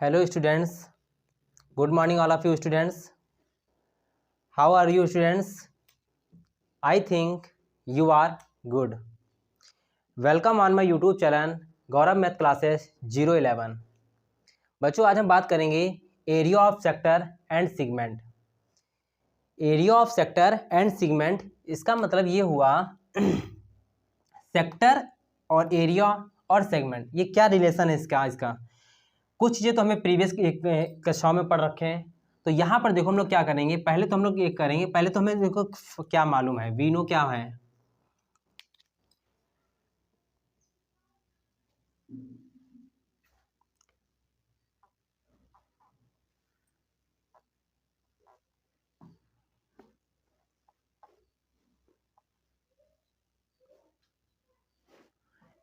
Hello students, good morning all of you students. How are you students? I think you are good. Welcome on my YouTube channel Gaurav math classes 011। बच्चों आज हम बात करेंगे area of sector and segment. Area of sector and segment इसका मतलब ये हुआ sector और एरिया और सेगमेंट ये क्या रिलेशन है इसका कुछ चीज़ें तो हमें प्रीवियस कक्षाओं में पढ़ रखे हैं। तो यहाँ पर देखो हम लोग क्या करेंगे, पहले तो हम लोग एक करेंगे, पहले तो हमें देखो क्या मालूम है, वी नो क्या है।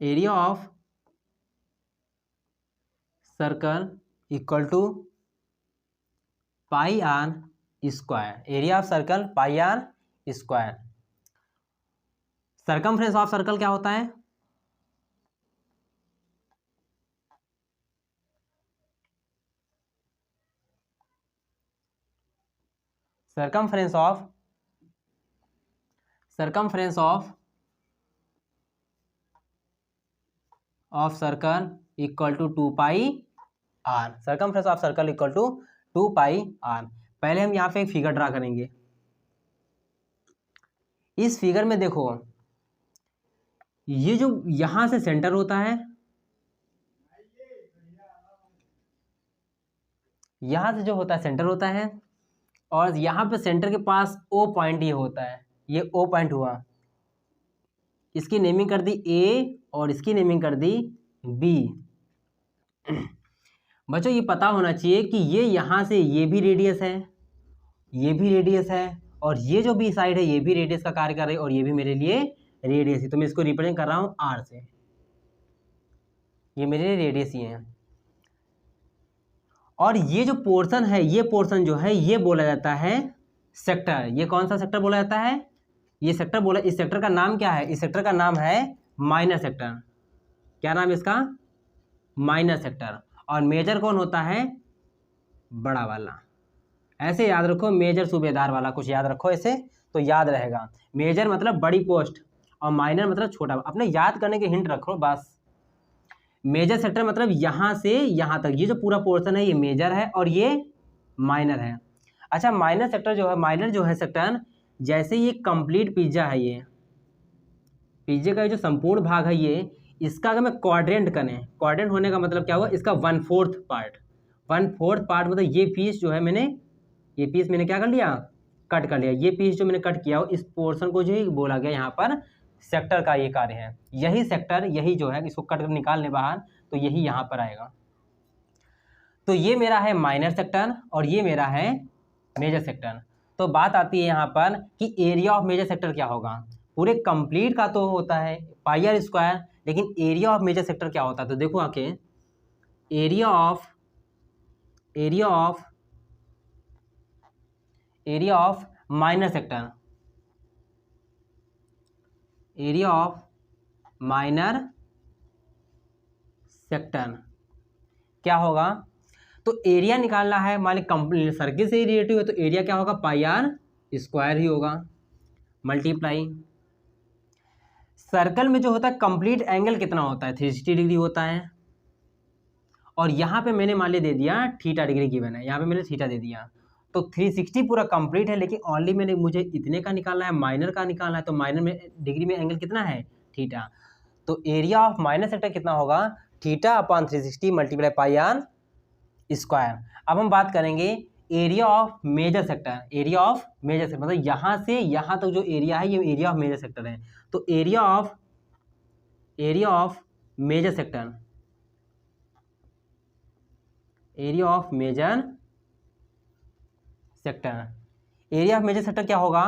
Area of circle equal to pi are square. Area of circle pi are square. Circumference of circle क्या होता है? Circumference of circle equal to 2 pi R. Circumference of circle equal to 2 pi R. पहले हम यहाँ पे एक figure draw करेंगे। इस फिगर में देखो ये जो यहां से सेंटर होता है, यहां से जो होता है सेंटर होता है, और यहां पे सेंटर के पास ओ पॉइंट ये होता है, ये ओ पॉइंट हुआ। इसकी नेमिंग कर दी ए और इसकी नेमिंग कर दी बी। बच्चों ये पता होना चाहिए कि ये यहां से ये भी रेडियस है, ये भी रेडियस है, और ये जो बी साइड है ये भी रेडियस का कार्य कर रही है, और ये भी मेरे लिए रेडियस है। तो मैं इसको रिप्रेजेंट कर रहा हूं आर से। ये मेरे लिए रेडियस ही है। और ये जो पोर्शन है, ये पोर्शन जो है ये बोला जाता है सेक्टर। ये कौन सा सेक्टर बोला जाता है? ये सेक्टर बोला। इस सेक्टर का नाम क्या है? इस सेक्टर का नाम है माइनर सेक्टर। क्या नाम है इसका? Minor sector. और मेजर कौन होता है? बड़ा वाला। ऐसे याद रखो, मेजर सूबेदार वाला, कुछ याद रखो ऐसे तो याद रहेगा। मेजर मतलब बड़ी पोस्ट और माइनर मतलब छोटा। अपने याद करने के हिंट रखो बस। मेजर सेक्टर मतलब यहाँ से यहाँ तक, ये जो पूरा पोर्शन है ये मेजर है और ये माइनर है। अच्छा, माइनर सेक्टर जो है, माइनर जो है सेक्टर, जैसे ये कंप्लीट पिज्जा है, ये पिज्जे का जो संपूर्ण भाग है ये, इसका अगर मैं क्वाड्रेंट करें, क्वाड्रेंट होने का मतलब क्या हुआ? इसका 1/4 पार्ट। 1/4 पार्ट मतलब ये पीस जो है मैंने, ये पीस मैंने क्या कर लिया? कट कर लिया। ये पीस जो मैंने कट किया इस पोर्शन को जो है बोला गया यहाँ पर सेक्टर का ये कार्य है। यही सेक्टर, यही जो है इसको कट कर निकालने बाहर, तो यही यहाँ पर आएगा। तो ये मेरा है माइनर सेक्टर और ये मेरा है मेजर सेक्टर। तो बात आती है यहाँ पर कि एरिया ऑफ मेजर सेक्टर क्या होगा? पूरे कंप्लीट का तो होता है पाई आर स्क्वायर, लेकिन एरिया ऑफ मेजर सेक्टर क्या होता है? तो देखो आके area of minor sector, area of minor sector क्या होगा? तो एरिया निकालना है, मान ली कंप्लीट सर्किल से रिलेटिव है, तो एरिया क्या होगा? पाई आर स्क्वायर ही होगा, मल्टीप्लाई। सर्कल में जो होता है कंप्लीट एंगल कितना होता है? 360 डिग्री होता है। और यहाँ पे मैंने मान लिया दे दिया थीटा डिग्री गिवन है, यहाँ पे मैंने थीटा दे दिया, तो 360 पूरा कंप्लीट है, लेकिन ओनली मैंने मुझे इतने का निकालना है, माइनर का निकालना है। तो माइनर में डिग्री में एंगल कितना है? थीटा। तो एरिया ऑफ माइनर सेक्टर कितना होगा? Theta upon 360 multiply pi are square. अब हम बात करेंगे area of major sector. Area of major sector मतलब यहाँ से यहाँ तक जो एरिया है ये एरिया ऑफ मेजर सेक्टर है। तो area of major sector, area of major sector, area of major sector क्या होगा?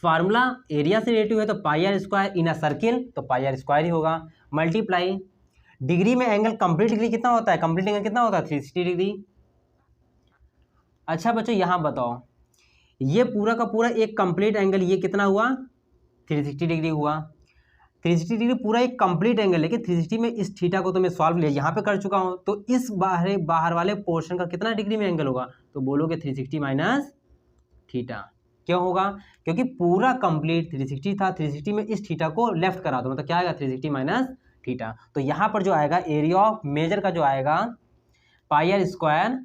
फार्मूला एरिया से रिलेटिव है तो pi are square in a circle, तो पाई आर स्क्वायर ही होगा, मल्टीप्लाई डिग्री में एंगल, कंप्लीट डिग्री कितना होता है? कंप्लीट एंगल कितना होता है? 360 डिग्री। अच्छा बच्चों यहाँ बताओ, ये पूरा का पूरा एक कंप्लीट एंगल ये कितना हुआ? 360 डिग्री हुआ। 360 डिग्री पूरा एक कंप्लीट एंगल है कि 360 में इस थीटा को तो मैं सॉल्व लिया यहाँ पे कर चुका हूँ, तो इस बाहर वाले पोर्शन का कितना डिग्री में एंगल होगा, तो बोलोगे 360 माइनस थीटा। क्यों होगा, क्योंकि पूरा कंप्लीट 360 था, 360 में इस थीटा को लेफ्ट करा दो, मतलब क्या आएगा 360 माइनस थीटा। तो यहाँ पर जो आएगा एरिया ऑफ मेजर का जो आएगा pi are square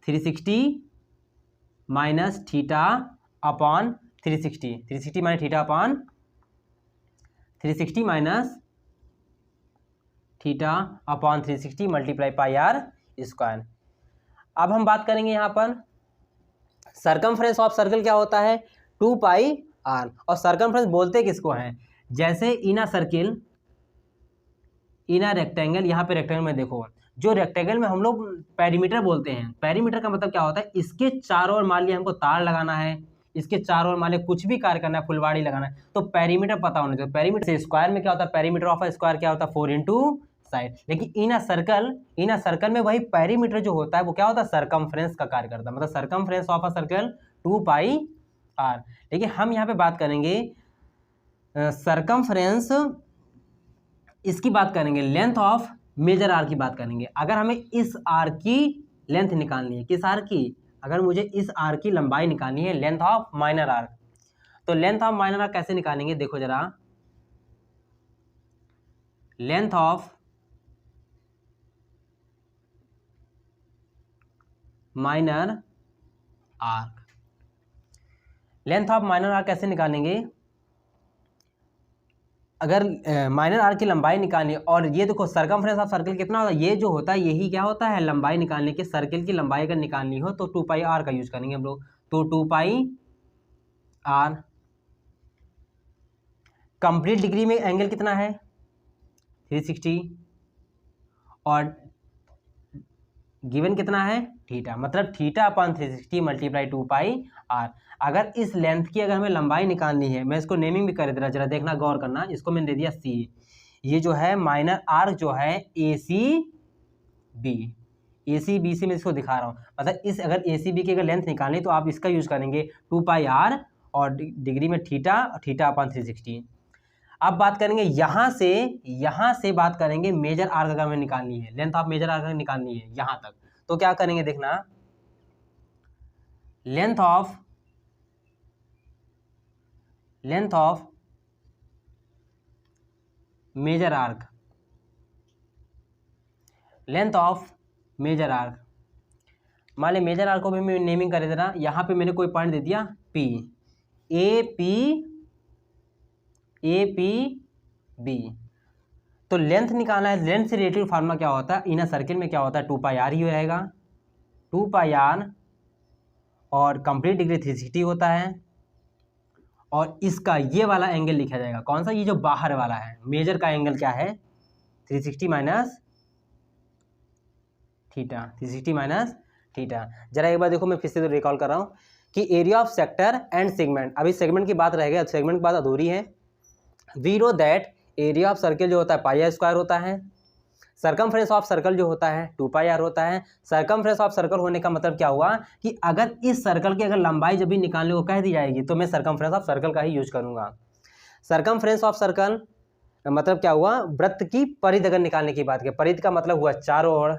360 minus theta upon 360 minus theta upon 360 minus theta upon 360 multiply pi are square. अब हम बात करेंगे यहाँ पर सरकमफ्रेंस ऑफ सर्कल क्या होता है, 2 पाई आर। और सरकमफ्रेंस बोलते किसको हैं, जैसे इना सर्किल, इना रेक्टेंगल, यहाँ पे रेक्टेंगल में देखो, जो रेक्टेंगल में हम लोग पेरीमीटर बोलते हैं, पेरीमीटर का मतलब क्या होता है, इसके चारों ओर मान लिया हमको तार लगाना है, इसके चारों ओर मान लिया कुछ भी कार्य करना है, फुलवाड़ी लगाना है, तो पेरीमीटर पता होना चाहिए। पेरीमीटर से स्क्वायर में क्या होता है, पेरीमीटर ऑफ स्क्वायर क्या होता है 4 इंटू साइड। लेकिन इन अ सर्कल में वही पेरीमीटर जो होता है वो क्या होता है, सरकमफ्रेंस का कार्य करता है, मतलब circumference of a circle 2 pi R. लेकिन हम यहाँ पे बात करेंगे सरकमफ्रेंस, इसकी बात करेंगे लेंथ ऑफ मेजर आर की बात करेंगे। अगर हमें इस आर की लेंथ निकालनी है, किस आर की, अगर मुझे इस आर की लंबाई निकालनी है, लेंथ ऑफ माइनर आर, तो लेंथ ऑफ माइनर आर कैसे निकालेंगे, देखो जरा, length of minor arc, length of minor arc कैसे निकालेंगे, अगर माइनर आर की लंबाई निकालनी, और ये देखो सरकमफ्रेंस ऑफ सर्कल कितना होता है, ये जो होता है यही क्या होता है, लंबाई निकालने के, सर्कल की लंबाई अगर निकालनी हो तो 2 पाई आर का यूज करेंगे हम लोग। तो 2 पाई आर, कंप्लीट डिग्री में एंगल कितना है 360, और गिवन कितना है थीटा, मतलब theta upon 360 multiply 2 pi R. अगर इस लेंथ की अगर हमें लंबाई निकालनी है, मैं इसको नेमिंग भी कर दे रहा, जरा देखना गौर करना, इसको मैंने दे दिया सी, ये जो है माइनर आर जो है ए सी बी से मैं इसको दिखा रहा हूँ, मतलब इस अगर ए सी बी की अगर लेंथ निकालनी तो आप इसका यूज करेंगे 2 पाई आर और डिग्री में थीटा अपॉन 360। अब बात करेंगे यहाँ से बात करेंगे मेजर आर्क अगर हमें निकालनी है, लेंथ ऑफ मेजर आर्क निकालनी है यहाँ तक, तो क्या करेंगे देखना, length of major arc, length of major arc, मान लिया मेजर आर्क को भी मैं नेमिंग कर दे रहा, यहाँ पे मैंने कोई पॉइंट दे दिया P, ए पी बी, तो लेंथ निकालना है, लेंथ से रिलेटेड फार्मूला क्या होता है, इनर सर्किल में क्या होता है 2 पाई आर ही रहेगा, 2 पाई आर, और कंप्लीट डिग्री 360 होता है, और इसका ये वाला एंगल लिखा जाएगा, कौन सा, ये जो बाहर वाला है, मेजर का एंगल क्या है 360 माइनस थीटा, 360 माइनस थीटा। जरा एक बार देखो, मैं फिर से रिकॉल कर रहा हूँ कि area of sector and segment, अभी सेगमेंट की बात रह गई, सेगमेंट की बात अधूरी है। We know that area of circle जो होता है पाई आर स्क्वायर होता है, सरकमफ्रेंस ऑफ सर्कल जो होता है 2 पाई आर होता है। सरकमफ्रेंस ऑफ सर्कल होने का मतलब क्या हुआ कि अगर इस सर्कल की अगर लंबाई जब भी निकालने को कह दी जाएगी तो मैं सरकमफ्रेंस ऑफ सर्कल का ही यूज करूंगा। सरकमफ्रेंस ऑफ सर्कल मतलब क्या हुआ, वृत्त की परिधि अगर निकालने की बात करें, परिधि का मतलब हुआ चारों ओर,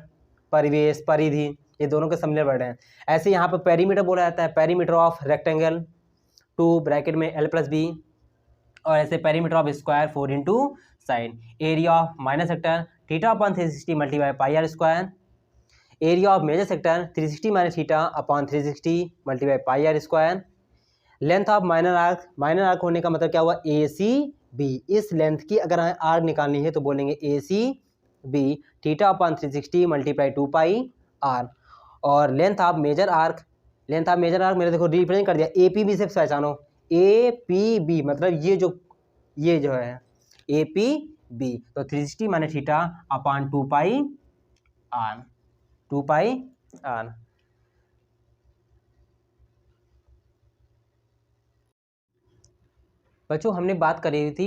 परिवेश, परिधि, ये दोनों के सिमिलर वर्ड हैं। ऐसे यहाँ पर पेरीमीटर बोला जाता है, पेरीमीटर ऑफ रेक्टेंगल 2 ब्रैकेट में L प्लस बी, और ऐसे perimeter of square 4 into side, area of minor sector theta upon 360 multiply pi are square, area of major sector 360 minus theta upon 360 multiply pi are square, length of minor arc होने का मतलब क्या हुआ ए C B, इस length की अगर arc निकालनी है तो बोलेंगे A C B theta upon 360 multiply 2 pi r, और लेंथ ऑफ मेजर आर्क मैंने देखो रिप्रेजेंट कर दिया ए पी बी से पहचानो, ए पी बी मतलब ये जो है ए पी बी, तो 360 minus theta upon 2 pi R. बच्चों हमने बात करी थी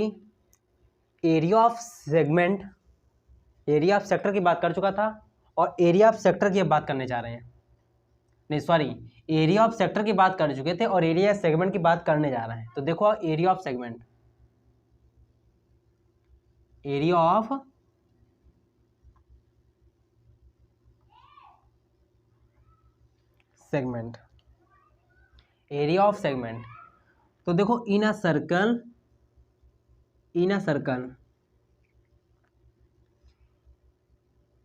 एरिया ऑफ सेक्टर की बात कर चुका था, और एरिया ऑफ सेक्टर की अब बात करने जा रहे हैं, नहीं सॉरी, एरिया ऑफ सेक्टर की बात कर चुके थे और एरिया सेगमेंट की बात करने जा रहे हैं। तो देखो area of segment, area of segment, area of segment. तो देखो in a circle, in a circle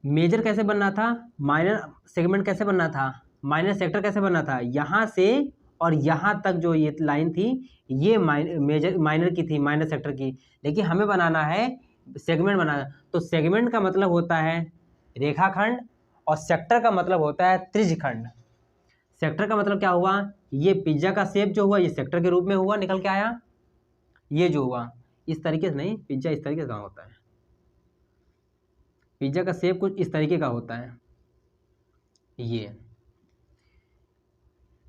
major कैसे बनना था, माइनर सेगमेंट कैसे बनना था, माइनर सेक्टर कैसे बनना था, यहाँ से और यहाँ तक जो ये लाइन थी ये मेजर माइनर की थी, माइनर सेक्टर की। लेकिन हमें बनाना है सेगमेंट बनाना। तो सेगमेंट का मतलब होता है रेखाखंड और सेक्टर का मतलब होता है त्रिज्यखंड। सेक्टर का मतलब क्या हुआ, ये पिज्जा का शेप जो हुआ ये सेक्टर के रूप में हुआ, निकल के आया। ये जो हुआ इस तरीके से नहीं, पिज्जा इस तरीके से कहाँ होता है, पिज्जा का शेप कुछ इस तरीके का होता है।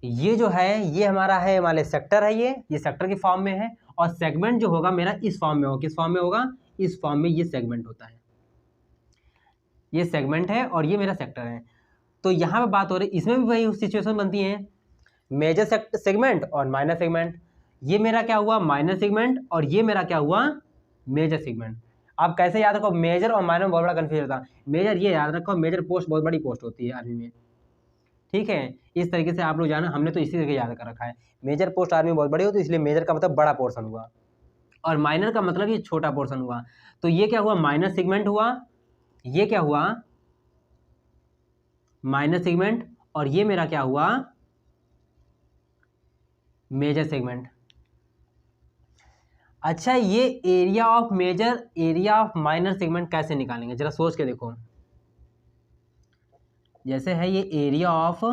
ये जो है ये हमारा है, मान लीजिए सेक्टर है, ये सेक्टर की फॉर्म में है। और सेगमेंट जो होगा मेरा इस फॉर्म में होगा, किस फॉर्म में होगा, इस फॉर्म में। ये सेगमेंट होता है, ये सेगमेंट है और ये मेरा सेक्टर है। तो यहाँ पे बात हो रही, इसमें भी वही सिचुएशन बनती है, मेजर सेगमेंट और माइनर सेगमेंट। ये मेरा क्या हुआ, माइनर सेगमेंट, और ये मेरा क्या हुआ, मेजर सेगमेंट। आप कैसे याद रखो, मेजर और माइनर में बहुत बड़ा कन्फ्यूजन होता है। मेजर ये याद रखो, मेजर पोस्ट बहुत बड़ी पोस्ट होती है आर्मी में, ठीक है। इस तरीके से आप लोग जाना, हमने तो इसी तरीके याद कर रखा है। मेजर पोस्ट आर्मी में बहुत बड़ी होती है, इसलिए मेजर का मतलब बड़ा पोर्शन हुआ, और माइनर का मतलब ये छोटा पोर्शन हुआ। तो ये क्या हुआ, माइनर सेगमेंट हुआ, ये क्या हुआ, माइनर सेगमेंट, और ये मेरा क्या हुआ, मेजर सेगमेंट। अच्छा, ये area of major, area of minor segment कैसे निकालेंगे, जरा सोच के देखो। जैसे है ये area of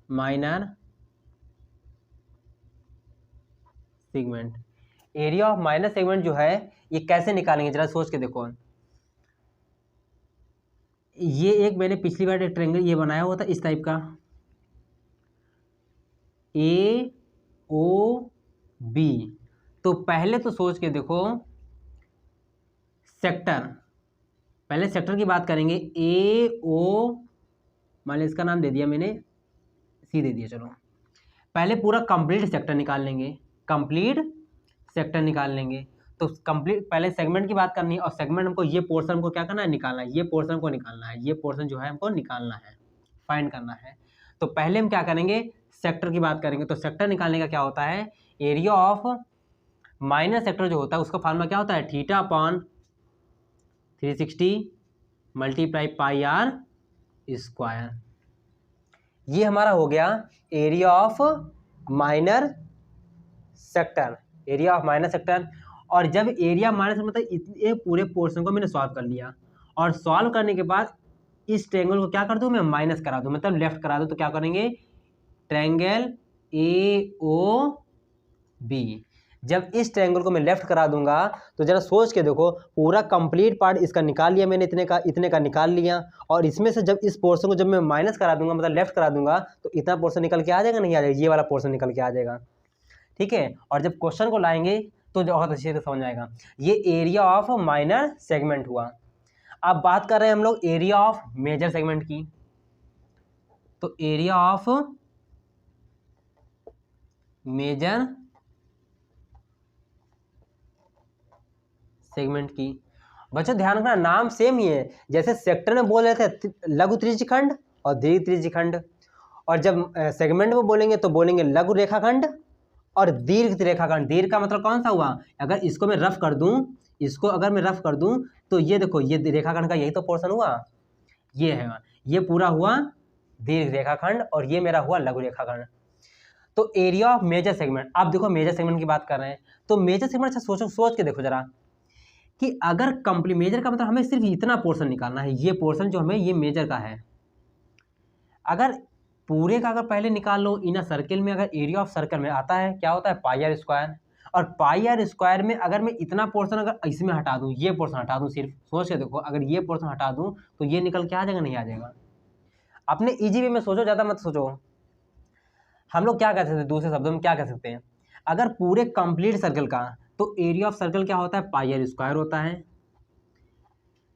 minor segment, area of minor segment जो है ये कैसे निकालेंगे, जरा सोच के देखो। ये एक मैंने पिछली बार एक ट्रायंगल ये बनाया हुआ था इस टाइप का, ए ओ बी। तो पहले तो सोच के देखो, सेक्टर, पहले सेक्टर की बात करेंगे। ए ओ, मान लीजिए इसका नाम दे दिया मैंने, सी दे दिया, चलो पहले पूरा कंप्लीट सेक्टर निकाल लेंगे, कंप्लीट सेक्टर निकाल लेंगे। तो कंप्लीट पहले सेगमेंट की बात करनी है, और सेगमेंट हमको ये पोर्शन को क्या करना है, निकालना है, ये पोर्शन को निकालना है, ये पोर्शन जो है हमको निकालना है, फाइंड करना है। तो पहले हम क्या करेंगे, सेक्टर की बात करेंगे। तो सेक्टर निकालने का क्या होता है, एरिया ऑफ माइनर सेक्टर जो होता है उसका फार्मूला क्या होता है, theta upon 360 multiply pi are square. ये हमारा हो गया area of minor sector, area of minor sector. और जब एरिया माइनर सेक्टर मतलब ये पूरे पोर्शन को मैंने सॉल्व कर लिया, और सॉल्व करने के बाद इस ट्रायंगल को क्या कर दूं मैं, माइनस करा दूं, मतलब लेफ्ट करा दूं। तो क्या करेंगे, ट्रायंगल ए ओ बी। जब इस ट्रायंगल को मैं लेफ्ट करा दूंगा तो जरा सोच के देखो, पूरा कंप्लीट पार्ट इसका निकाल लिया मैंने, इतने का निकाल लिया। और इसमें से जब इस पोर्शन को जब मैं माइनस करा दूंगा, मतलब लेफ्ट करा दूंगा, तो इतना पोर्शन निकल के आ जाएगा, नहीं आ जाएगा, ये वाला पोर्शन निकल के आ जाएगा, ठीक है। और जब क्वेश्चन को लाएंगे तो बहुत अच्छे से समझ आएगा। ये एरिया ऑफ माइनर सेगमेंट हुआ। अब बात कर रहे हैं हम लोग एरिया ऑफ मेजर सेगमेंट की। तो एरिया ऑफ मेजर सेगमेंट की, बच्चों ध्यान रखना, नाम सेम ही है। जैसे सेक्टर में बोल रहे थे लघु त्रिज्यखंड और दीर्घ त्रिज्यखंड, और जब सेगमेंट में बोलेंगे तो बोलेंगे लघु रेखाखंड और दीर्घ रेखाखंड। दीर्घ का मतलब कौन सा हुआ, अगर इसको मैं रफ कर दूं, इसको अगर मैं रफ कर दूं तो ये देखो, ये रेखाखंड का यही तो पोर्शन हुआ, ये है, ये पूरा हुआ दीर्घ रेखाखंड, और ये मेरा हुआ लघु रेखाखंड। तो एरिया ऑफ मेजर सेगमेंट, आप देखो मेजर सेगमेंट की बात कर रहे हैं, तो मेजर सेगमेंट अच्छा सोच के देखो जरा, कि अगर कंप्लीट मेजर का मतलब हमें सिर्फ इतना पोर्शन निकालना है, ये पोर्शन जो हमें ये मेजर का है। अगर पूरे का अगर पहले निकाल लो इन सर्कल में, अगर एरिया ऑफ सर्कल में आता है क्या होता है, पाई आर स्क्वायर। और पाई आर स्क्वायर में अगर मैं इतना पोर्शन अगर इसमें हटा दूं, ये पोर्शन हटा दूं, सिर्फ सोच के देखो, अगर ये पोर्शन हटा दूं तो ये निकल के आ जाएगा, नहीं आ जाएगा। अपने इजी वे में सोचो, ज़्यादा मत सोचो। हम लोग क्या कह सकते हैं, दूसरे शब्दों में क्या कह सकते हैं, अगर पूरे कंप्लीट सर्कल का, तो एरिया ऑफ सर्कल क्या होता है, पाई आर स्क्वायर होता है।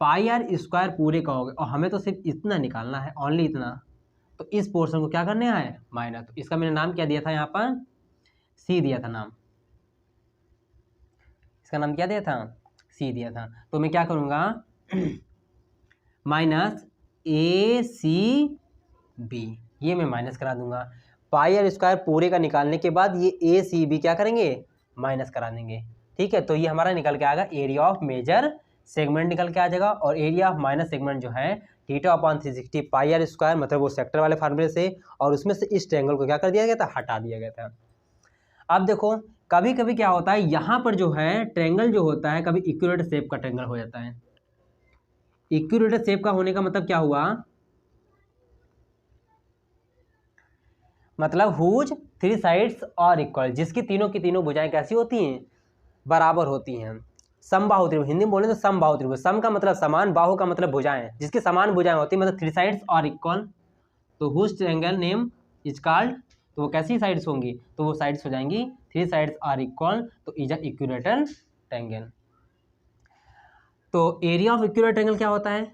पाई आर स्क्वायर पूरे का होगा, और हमें तो सिर्फ इतना निकालना है, ओनली इतना। तो इस पोर्शन को क्या करने है, माइनस। तो इसका मैंने नाम क्या दिया था, यहाँ पर सी दिया था नाम, इसका नाम क्या दिया था, सी दिया था। तो मैं क्या करूँगा, माइनस ए सी बी, ये मैं माइनस करा दूंगा। पाई आर स्क्वायर पूरे का निकालने के बाद ये ए सी बी क्या करेंगे, माइनस करा देंगे। ठीक है, तो ये हमारा निकल के आएगा एरिया ऑफ मेजर सेगमेंट निकल के आ जाएगा। और एरिया ऑफ माइनर सेगमेंट जो है theta upon 360 pi are square, मतलब वो सेक्टर वाले फार्मूले से, और उसमें से इस ट्रायंगल को क्या कर दिया गया था, हटा दिया गया था। अब देखो कभी कभी क्या होता है, यहाँ पर जो है ट्रायंगल जो होता है कभी इक्विलेटरल शेप का ट्रायंगल हो जाता है। इक्विलेटरल शेप का होने का मतलब क्या हुआ, मतलब हुज थ्री साइड्स और इक्वल, जिसकी तीनों की तीनों भुजाएं कैसी होती हैं, बराबर होती हैं। समबाहु त्रिभुज, हिंदी में बोले तो समबाहु त्रिभुज, सम का मतलब समान, बाहु का मतलब भुजाएं, जिसकी समान भुजाएं होती हैं, मतलब थ्री साइड्स और इक्वल। तो whose triangle name is called, तो वो कैसी साइड्स होंगी, तो वो साइड्स हो जाएंगी थ्री साइड्स आर इक्वल, तो इज अ इक्विलेटरल ट्रायंगल। तो एरिया ऑफ इक्विलेटरल ट्रायंगल क्या होता है,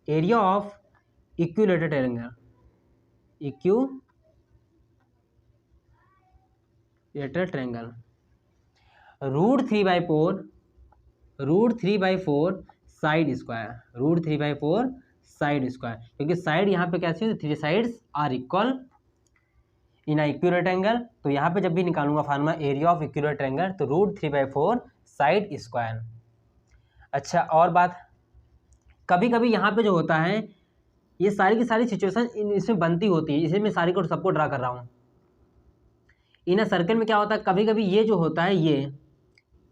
area of equilateral triangle, equilateral triangle √3/4 side square, √3/4 side square, क्योंकि साइड यहाँ पे कैसी होती है, three sides are equal in equilateral triangle. तो यहाँ पे जब भी निकालूंगा formula area of equilateral triangle, तो √3/4 साइड स्क्वायर। अच्छा और बात, कभी कभी यहाँ पे जो होता है, ये सारी की सारी सिचुएशन इसमें बनती होती है, इसलिए मैं सारी को सबको ड्रा कर रहा हूँ। इन सर्कल में क्या होता है, कभी कभी ये जो होता है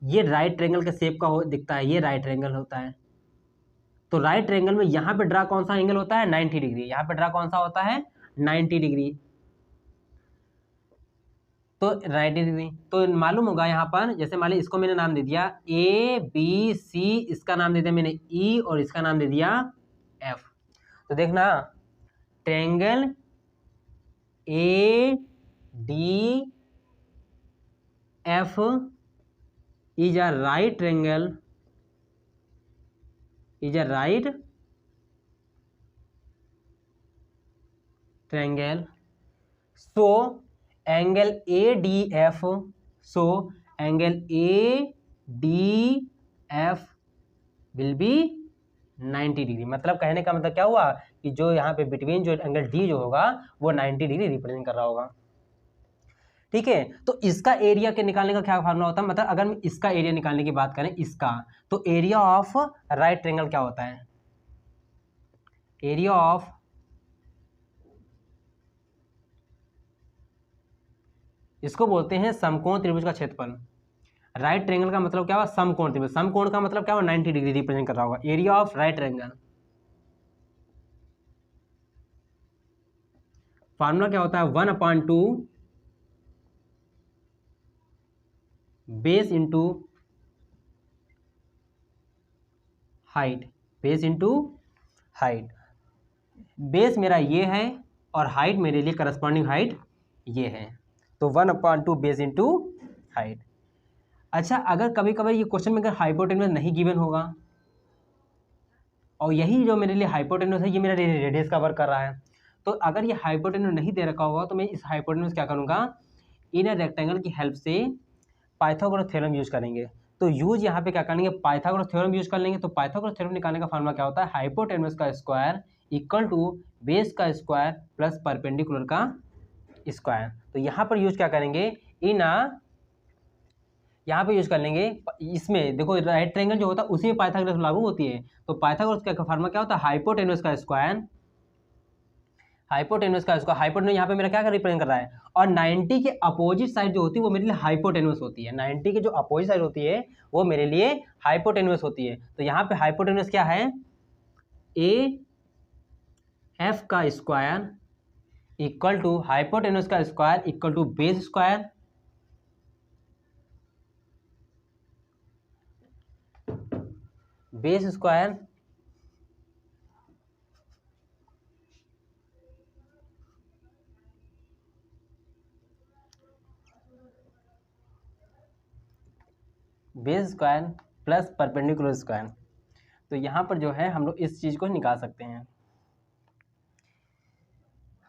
ये राइट ट्रायंगल के शेप का दिखता है, ये राइट ट्रायंगल होता है। तो राइट ट्रायंगल में यहाँ पे ड्रा कौन सा एंगल होता है, 90 डिग्री। यहाँ पे ड्रा कौन सा होता है, 90 डिग्री। तो 90 डिग्री, तो मालूम होगा यहाँ पर, जैसे मान ली इसको मैंने नाम दे दिया ए बी सी, इसका नाम दे दिया मैंने ई, और इसका नाम दे दिया एफ। तो देखना triangle A D F is a right triangle, is a right triangle, so angle ADF, so angle ADF will be 90 degree. मतलब कहने का मतलब क्या हुआ कि जो यहाँ पे बिटवीन जो एंगल डी जो होगा वो 90 डिग्री रिप्रेजेंट कर रहा होगा। ठीक है, तो इसका एरिया के निकालने का क्या फार्मूला होता है, मतलब अगर हम इसका एरिया निकालने की बात करें इसका, तो एरिया ऑफ राइट ट्रायंगल क्या होता है, एरिया ऑफ इसको बोलते हैं समकोण त्रिभुज का क्षेत्रफल। राइट ट्रायंगल का मतलब क्या हुआ, समकोण त्रिभुज, समकोण का मतलब क्या हुआ, 90 डिग्री रिप्रेजेंट कर रहा होगा। Area of right triangle formula क्या होता है, 1/2 base into height, base into height. Base मेरा ये है और हाइट मेरे लिए करस्पॉन्डिंग हाइट ये है, तो 1/2 बेस इंटू हाइट। अच्छा अगर कभी कभी ये क्वेश्चन में अगर हाइपोटेन्यूस नहीं गिवन होगा, और यही जो मेरे लिए हाइपोटेन्यूस है ये मेरा रेडियस का वर्क कर रहा है, तो अगर ये हाइपोटेन्यूस नहीं दे रखा होगा तो मैं इस हाइपोटेन्यूस क्या करूँगा, इन रेक्टेंगल की हेल्प से पाइथागोरस थ्योरम यूज करेंगे। तो यूज यहाँ पे क्या करेंगे, पाइथागोरस थ्योरम यूज कर लेंगे। तो पाइथागोरस थ्योरम निकालने का फार्मूला क्या होता है, हाइपोटेन्यूस का स्क्वायर इक्वल टू बेस का स्क्वायर प्लस परपेंडिकुलर का स्क्वायर। तो यहाँ पर यूज क्या करेंगे, यहाँ पे यूज कर लेंगे, इसमें देखो राइट ट्रायंगल जो होता है उसी में पाइथागोरस लागू होती है। तो पाइथागोरस का फार्मूला क्या होता है, हाइपोटेन्यूस का स्क्वायर, हाइपोटेन्यूस का स्क्वायर, हाइपोटेन्यूस यहाँ पे मेरा क्या रिप्रेजेंट कर रहा है, और 90 के अपोजिट साइड जो होती है वो मेरे लिए हाइपोटेन्यूस होती है। 90 के जो अपोजिट साइड होती है वो मेरे लिए हाइपोटेन्यूस होती है। तो यहाँ पे हाइपोटेन्यूस क्या है, ए एफ का स्क्वायर इक्वल टू हाइपोटेन्यूस का square equal to base square base square base square plus perpendicular square. तो यहाँ पर जो है हम लोग इस चीज़ को निकाल सकते हैं।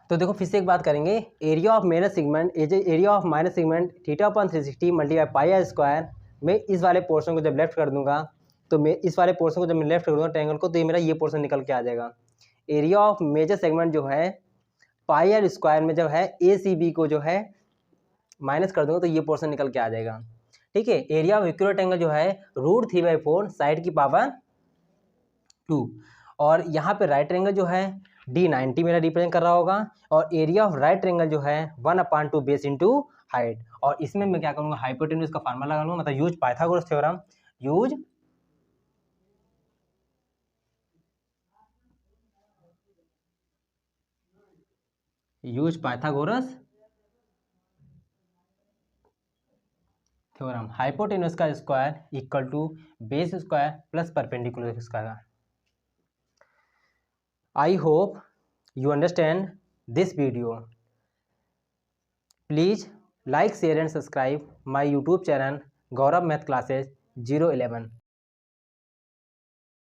तो देखो फिर से एक बात करेंगे, area of major segment area of minor segment theta upon 360 multiply pi are square मैं इस वाले पोर्शन को जब लेफ्ट कर दूंगा तो मैं इस वाले पोर्शन को जब मैं लेफ्ट कर दूंगा ट्रायंगल को, तो ये मेरा ये पोर्शन निकल के आ जाएगा। एरिया ऑफ मेजर सेगमेंट जो है पाई आर स्क्वायर में जब है ए सी बी को जो है माइनस कर दूंगा तो ये पोर्शन निकल के आ जाएगा। ठीक है, एरिया ऑफ इक्विलेटरल एंगल जो है √3/4 साइड की पावर 2, और यहाँ पे राइट एंगल जो है D90 मेरा रिप्रेजेंट कर रहा होगा, और एरिया ऑफ राइट एंगल जो है 1/2 बेस इंटू हाइट। और इसमें मैं क्या करूँगा, हाइपोटेन्यूज का फार्मूला लगा लूँगा, मतलब use Pythagoras theorem, use Pythagoras theorem. Hypotenuse का square equal to base square plus perpendicular square. I hope you understand this video. Please like, share and subscribe my YouTube channel Gaurav Math Classes 011.